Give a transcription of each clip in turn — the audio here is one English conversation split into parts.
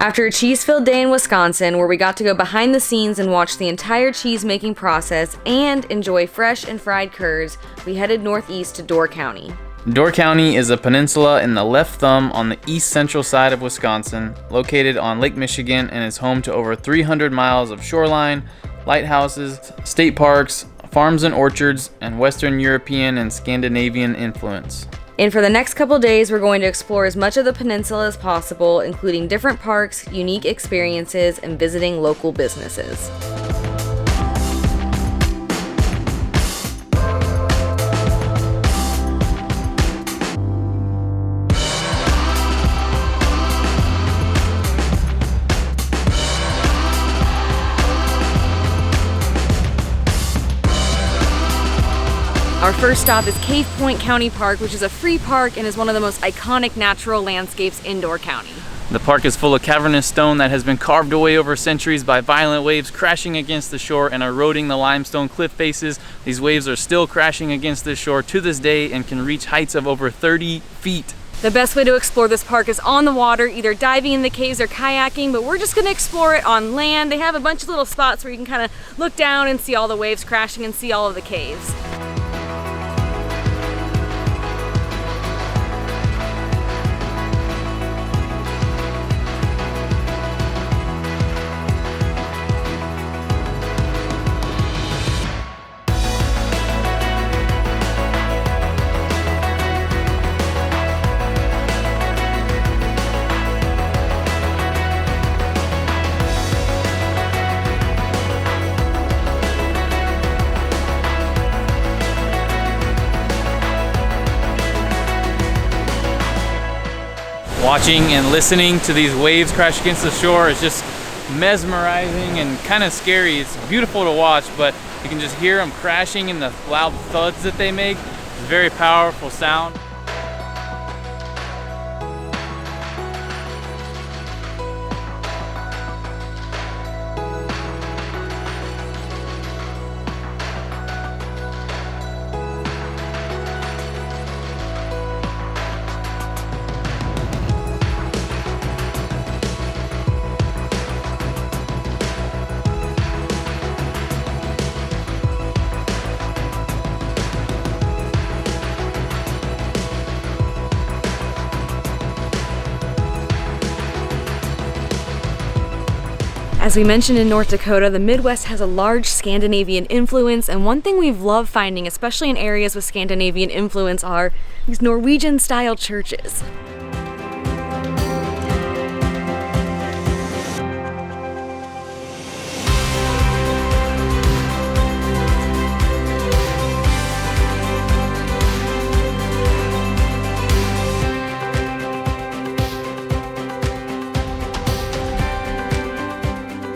After a cheese-filled day in Wisconsin, where we got to go behind the scenes and watch the entire cheese-making process and enjoy fresh and fried curds, we headed northeast to Door County. Door County is a peninsula in the left thumb on the east central side of Wisconsin, located on Lake Michigan, and is home to over 300 miles of shoreline, lighthouses, state parks, farms and orchards, and Western-European and Scandinavian influence. And for the next couple days, we're going to explore as much of the peninsula as possible, including different parks, unique experiences, and visiting local businesses. Our first stop is Cave Point County Park, which is a free park and is one of the most iconic natural landscapes in Door County. The park is full of cavernous stone that has been carved away over centuries by violent waves crashing against the shore and eroding the limestone cliff faces. These waves are still crashing against this shore to this day and can reach heights of over 30 feet. The best way to explore this park is on the water, either diving in the caves or kayaking, but we're just gonna explore it on land. They have a bunch of little spots where you can kind of look down and see all the waves crashing and see all of the caves. Watching and listening to these waves crash against the shore is just mesmerizing and kind of scary. It's beautiful to watch, but you can just hear them crashing and the loud thuds that they make. It's a very powerful sound. As we mentioned in North Dakota, the Midwest has a large Scandinavian influence, and one thing we've loved finding, especially in areas with Scandinavian influence, are these Norwegian-style churches.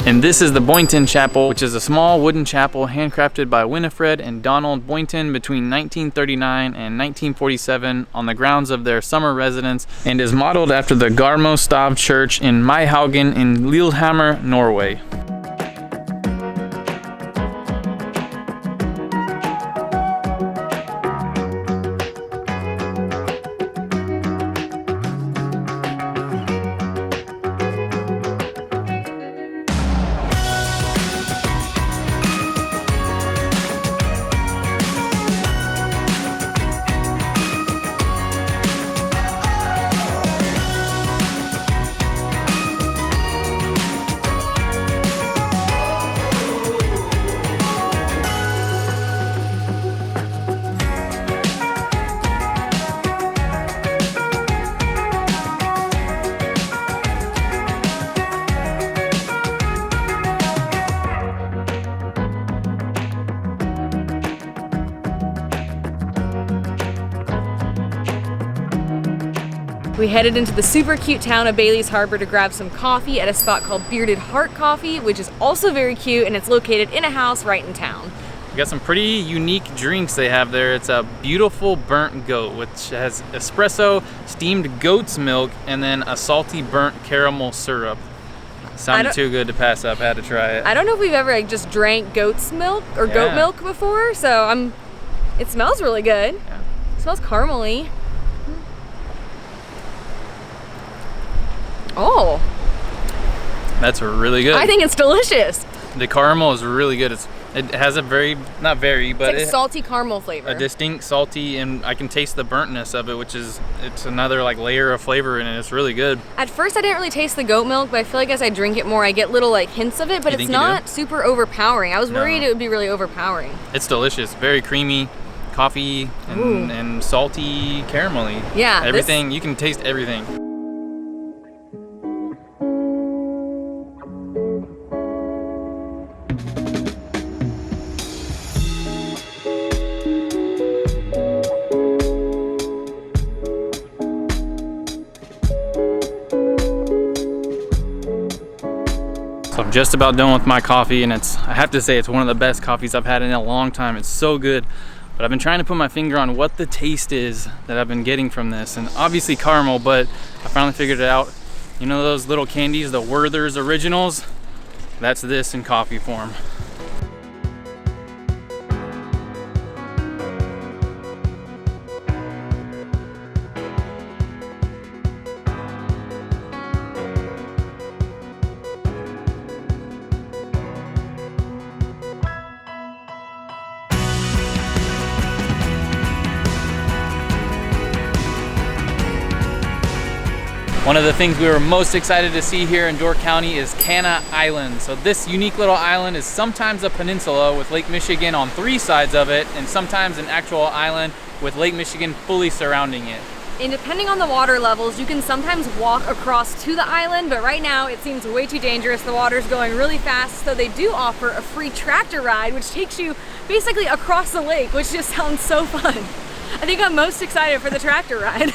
And this is the Boynton Chapel, which is a small wooden chapel handcrafted by Winifred and Donald Boynton between 1939 and 1947 on the grounds of their summer residence, and is modeled after the Garmo-Stav Church in Maihaugen in Lillehammer, Norway. We headed into the super cute town of Bailey's Harbor to grab some coffee at a spot called Bearded Heart Coffee, which is also very cute, and it's located in a house right in town. We got some pretty unique drinks they have there. It's a beautiful burnt goat, which has espresso, steamed goat's milk, and then a salty burnt caramel syrup. Sounded too good to pass up. Had to try it. I don't know if we've ever just drank goat's milk or goat milk before, so it smells really good. Yeah. It smells caramely. Oh, That's really good. I think it's delicious. The caramel is really good. It has a very, not very, but it's like salty caramel flavor. A distinct salty, and I can taste the burntness of it, which is, it's another like layer of flavor in it. It's really good. At first I didn't really taste the goat milk, but I feel like as I drink it more, I get little like hints of it, but it's not super overpowering. I was worried it would be really overpowering. It's delicious, very creamy, coffee and salty, caramelly. Yeah. Everything, you can taste everything. I'm just about done with my coffee, and I have to say it's one of the best coffees I've had in a long time. It's so good, but I've been trying to put my finger on what the taste is that I've been getting from this, and obviously caramel, but I finally figured it out. You know those little candies, the Werther's Originals? That's this in coffee form. One of the things we were most excited to see here in Door County is Cana Island. So this unique little island is sometimes a peninsula with Lake Michigan on 3 sides of it, and sometimes an actual island with Lake Michigan fully surrounding it. And depending on the water levels, you can sometimes walk across to the island, but right now it seems way too dangerous. The water's going really fast, so they do offer a free tractor ride, which takes you basically across the lake, which just sounds so fun. I think I'm most excited for the tractor ride.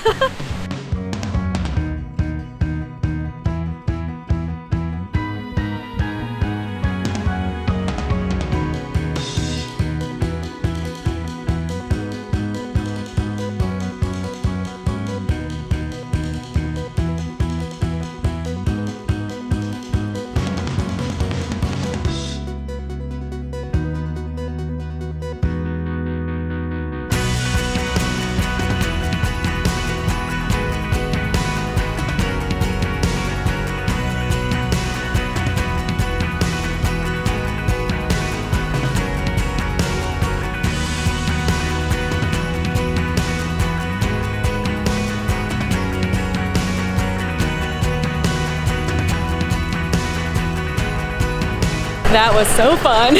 That was so fun.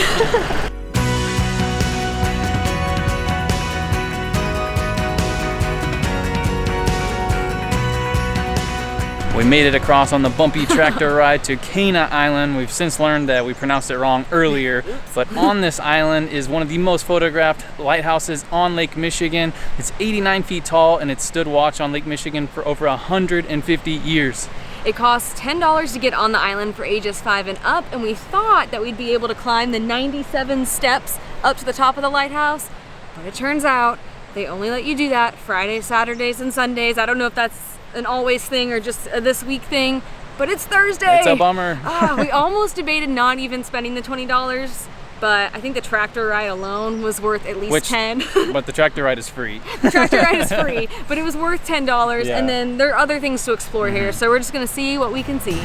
We made it across on the bumpy tractor ride to Cana Island. We've since learned that we pronounced it wrong earlier, but on this island is one of the most photographed lighthouses on Lake Michigan. It's 89 feet tall, and it's stood watch on Lake Michigan for over 150 years. It costs $10 to get on the island for ages 5 and up, and we thought that we'd be able to climb the 97 steps up to the top of the lighthouse, but it turns out they only let you do that Fridays, Saturdays, and Sundays. I don't know if that's an always thing or just a this week thing, but it's Thursday. It's a bummer. We almost debated not even spending the $20, but I think the tractor ride alone was worth at least $10. But the tractor ride is free. The tractor ride is free, but it was worth $10, yeah. And then there are other things to explore here, so we're just gonna see what we can see.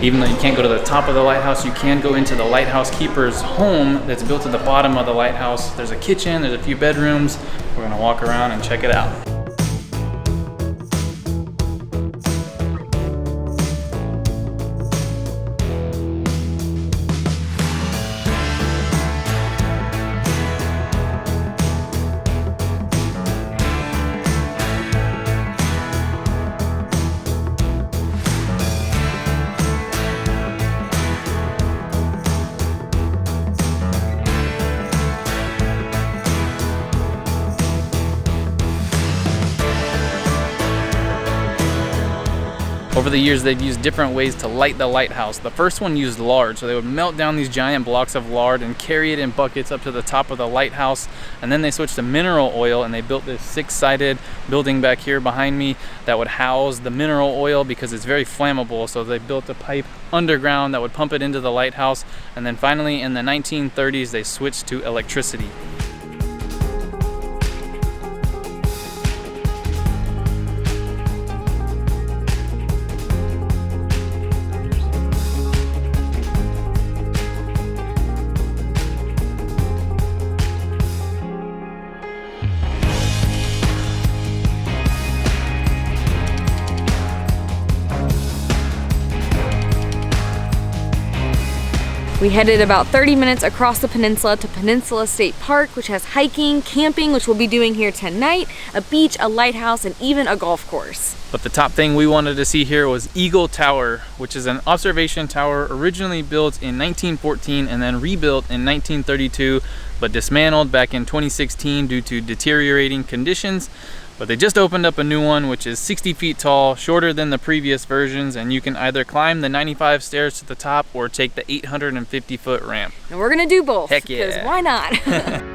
Even though you can't go to the top of the lighthouse, you can go into the lighthouse keeper's home that's built at the bottom of the lighthouse. There's a kitchen, there's a few bedrooms. We're gonna walk around and check it out. Over the years, they've used different ways to light the lighthouse. The first one used lard, so they would melt down these giant blocks of lard and carry it in buckets up to the top of the lighthouse. And then they switched to mineral oil, and they built this 6-sided building back here behind me that would house the mineral oil because it's very flammable. So they built a pipe underground that would pump it into the lighthouse. And then finally, in the 1930s, they switched to electricity. We headed about 30 minutes across the peninsula to Peninsula State Park, which has hiking, camping, which we'll be doing here tonight, a beach, a lighthouse, and even a golf course. But the top thing we wanted to see here was Eagle Tower, which is an observation tower originally built in 1914 and then rebuilt in 1932, but dismantled back in 2016 due to deteriorating conditions. But they just opened up a new one, which is 60 feet tall, shorter than the previous versions, and you can either climb the 95 stairs to the top or take the 850-foot ramp. And we're gonna do both. Heck yeah. Because why not?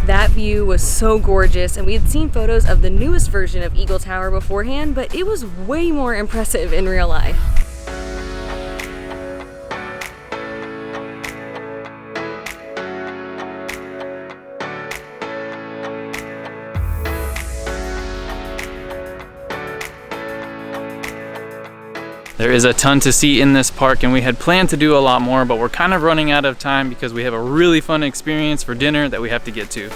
That view was so gorgeous, and we had seen photos of the newest version of Eagle Tower beforehand, but it was way more impressive in real life. There is a ton to see in this park, and we had planned to do a lot more, but we're kind of running out of time because we have a really fun experience for dinner that we have to get to.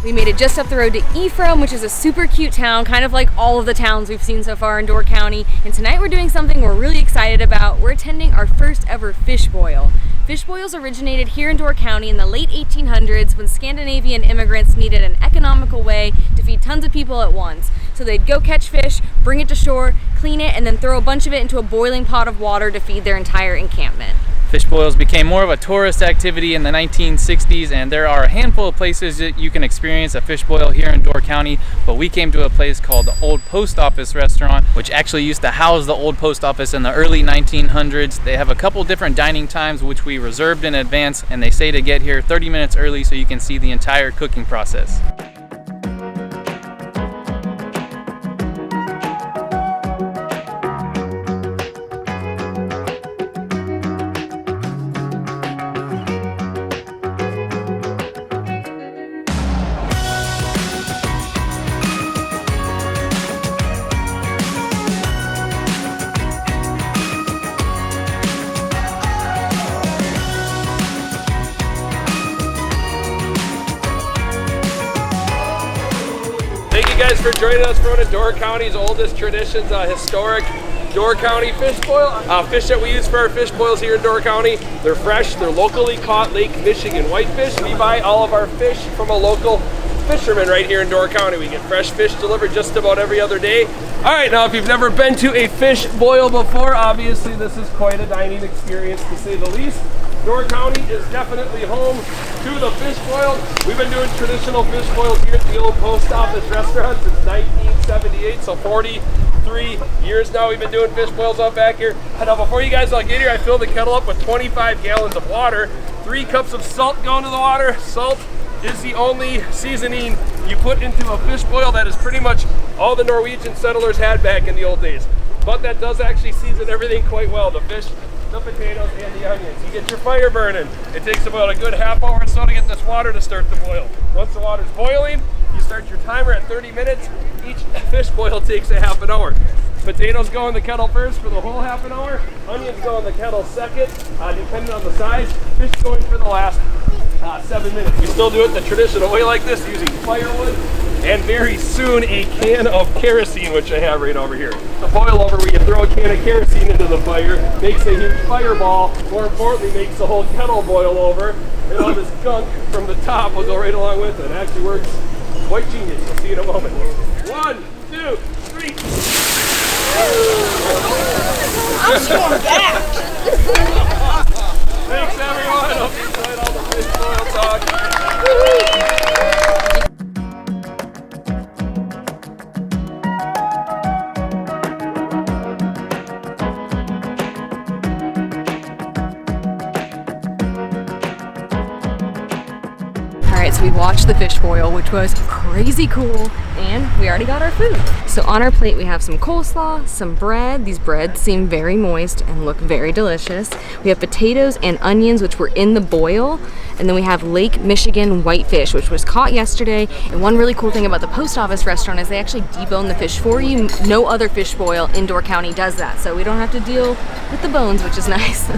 We made it just up the road to Ephraim, which is a super cute town, kind of like all of the towns we've seen so far in Door County. And tonight we're doing something we're really excited about. We're attending our first ever fish boil. Fish boils originated here in Door County in the late 1800s when Scandinavian immigrants needed an economical way to feed tons of people at once. So they'd go catch fish, bring it to shore, clean it, and then throw a bunch of it into a boiling pot of water to feed their entire encampment. Fish boils became more of a tourist activity in the 1960s, and there are a handful of places that you can experience a fish boil here in Door County, but we came to a place called the Old Post Office Restaurant, which actually used to house the old post office in the early 1900s. They have a couple different dining times, which we reserved in advance, and they say to get here 30 minutes early so you can see the entire cooking process. Thank you guys for joining us for one of Door County's oldest traditions, historic Door County fish boil. Fish that we use for our fish boils here in Door County, they're fresh, they're locally caught Lake Michigan whitefish. We buy all of our fish from a local fisherman right here in Door County. We get fresh fish delivered just about every other day. All right, now if you've never been to a fish boil before, obviously this is quite a dining experience to say the least. Door County is definitely home to the fish boil. We've been doing traditional fish boils here at the Old Post Office Restaurant since 1978, so 40 3 years now we've been doing fish boils out back here. Now before you guys all get here, I filled the kettle up with 25 gallons of water, 3 cups of salt go into the water. Salt is the only seasoning you put into a fish boil that is pretty much all the Norwegian settlers had back in the old days. But that does actually season everything quite well, the fish, the potatoes, and the onions. You get your fire burning. It takes about a good half hour or so to get this water to start to boil. Once the water's boiling, you start your timer at 30 minutes. Each fish boil takes a half an hour. Potatoes go in the kettle first for the whole half an hour. Onions go in the kettle second, depending on the size. Fish going for the last 7 minutes. We still do it the traditional way like this, using firewood, and very soon a can of kerosene, which I have right over here. The boil over where you throw a can of kerosene into the fire, makes a huge fireball, more importantly makes the whole kettle boil over, and all this gunk from the top will go right along with it. It actually works quite genius. You'll see in a moment. 1, 2, 3. I'm going back. Thanks everyone. Hope you enjoyed all the fish boil talk. Alright, so we watched the fish boil, which was crazy cool, and we already got our food. So on our plate we have some coleslaw, some bread. These breads seem very moist and look very delicious. We have potatoes and onions, which were in the boil, and then we have Lake Michigan whitefish, which was caught yesterday. And one really cool thing about the post office restaurant is they actually debone the fish for you. No other fish boil in Door County does that, so we don't have to deal with the bones, which is nice.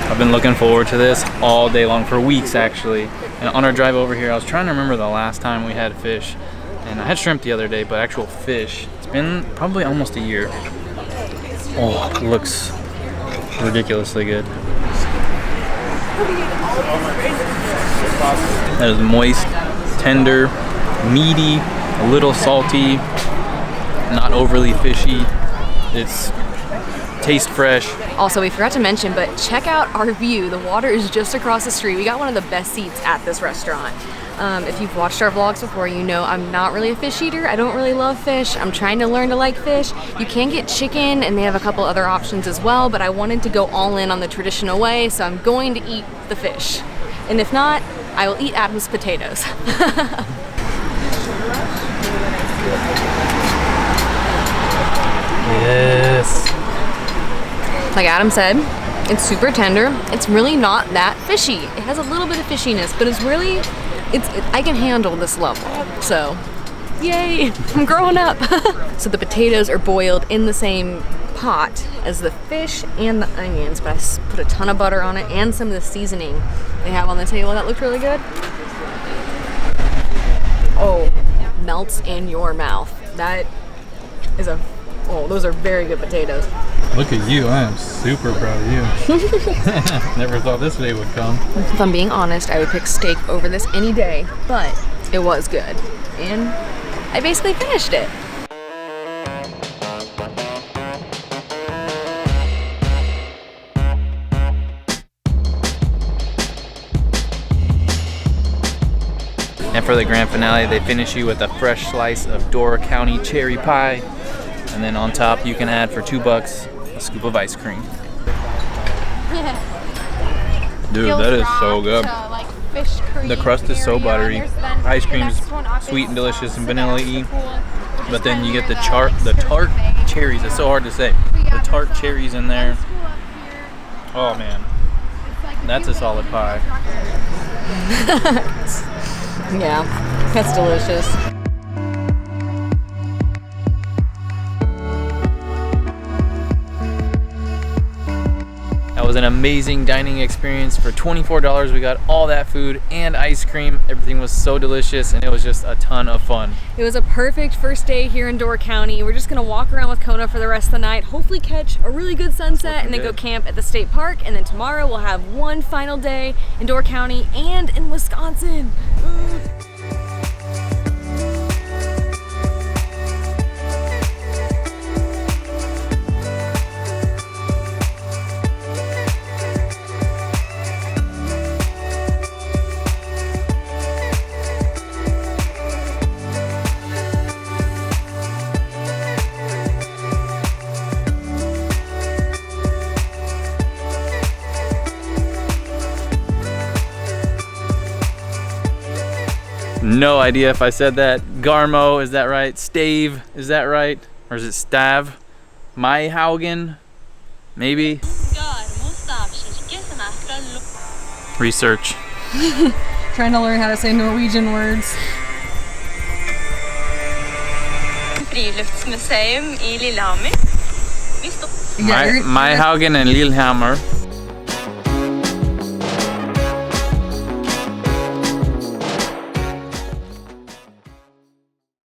I've been looking forward to this all day long, for weeks actually. And on our drive over here, I was trying to remember the last time we had fish. And I had shrimp the other day, but actual fish, it's been probably almost a year. Oh, it looks ridiculously good. That is moist, tender, meaty, a little salty, not overly fishy. It's tastes fresh. Also, we forgot to mention, but check out our view. The water is just across the street. We got one of the best seats at this restaurant. If you've watched our vlogs before, you know I'm not really a fish eater. I don't really love fish. I'm trying to learn to like fish. You can get chicken, and they have a couple other options as well, but I wanted to go all in on the traditional way, so I'm going to eat the fish. And if not, I will eat Adam's potatoes. Yes. Like Adam said, it's super tender. It's really not that fishy. It has a little bit of fishiness, but it's really, I can handle this level. So, yay, I'm growing up. So the potatoes are boiled in the same pot as the fish and the onions, but I put a ton of butter on it and some of the seasoning they have on the table. That looked really good. Oh, melts in your mouth. That is oh, those are very good potatoes. Look at you, I am super proud of you. Never thought this day would come. If I'm being honest, I would pick steak over this any day, but it was good. And I basically finished it. And for the grand finale, they finish you with a fresh slice of Door County cherry pie. And then on top, you can add for $2 a scoop of ice cream. Dude, that is so good. The crust is so buttery. Ice cream's sweet and delicious and vanilla-y. But then you get the tart cherries. It's so hard to say. The tart cherries in there. Oh man, that's a solid pie. Yeah, that's delicious. That was an amazing dining experience. For $24, we got all that food and ice cream. Everything was so delicious, and it was just a ton of fun. It was a perfect first day here in Door County. We're just gonna walk around with Kona for the rest of the night, hopefully catch a really good sunset, and then go camp at the state park. And then tomorrow we'll have one final day in Door County and in Wisconsin. No idea if I said that. Garmo, is that right? Stave, is that right? Or is it Stav? Maihaugen, maybe? Research. Trying to learn how to say Norwegian words. Friluftsmuseum I Lillehammer. Maihaugen and Lillehammer.